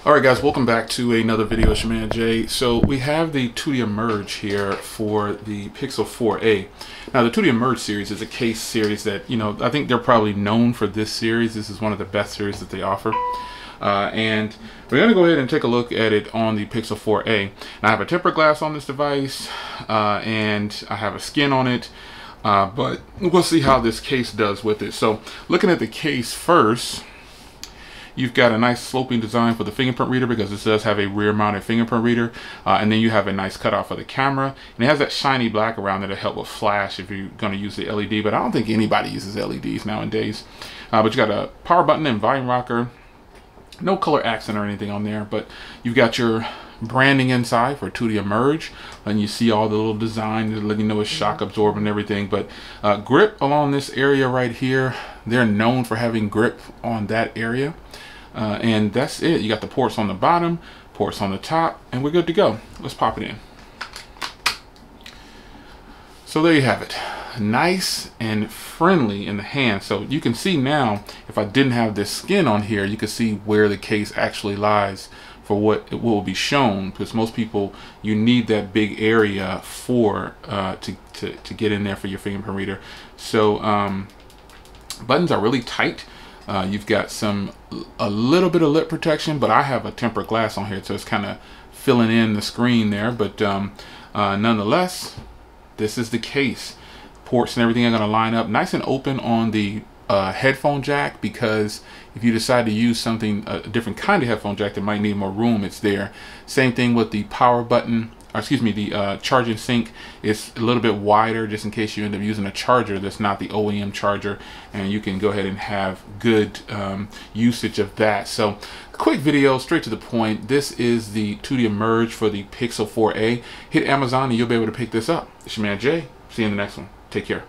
Alright guys, welcome back to another video. It's your man Jay. So we have the Tudia Merge here for the Pixel 4a. Now the Tudia Merge series is a case series that, I think they're probably known for this series. This is one of the best series that they offer. And we're going to go ahead and take a look at it on the Pixel 4a. Now I have a tempered glass on this device and I have a skin on it. But we'll see how this case does with it. So looking at the case first, you've got a nice sloping design for the fingerprint reader because this does have a rear mounted fingerprint reader. And then you have a nice cutout for the camera. And it has that shiny black around it to help with flash if you're going to use the LED. But I don't think anybody uses LEDs nowadays. But you got a power button and volume rocker. No color accent or anything on there. But you've got your branding inside for Tudia Merge. And you see all the little design to let you know it's shock absorbent and everything. But grip along this area right here. They're known for having grip on that area. And that's it. You got the ports on the bottom, ports on the top, and we're good to go. Let's pop it in. So there you have it. Nice and friendly in the hand. So you can see now, if I didn't have this skin on here, you can see where the case actually lies for what it will be shown, because most people, you need that big area for to get in there for your fingerprint reader. So buttons are really tight. You've got a little bit of lip protection, but I have a tempered glass on here, so it's kind of filling in the screen there. But nonetheless, this is the case. Ports and everything are going to line up nice and open on the headphone jack, because if you decide to use something, a different kind of headphone jack that might need more room, it's there. Same thing with the power button. Or excuse me, the charging sink is a little bit wider just in case you end up using a charger that's not the OEM charger, and you can go ahead and have good usage of that. So quick video, straight to the point. This is the Tudia Merge for the Pixel 4a. Hit Amazon and you'll be able to pick this up. It's your man Jay. See you in the next one. Take care.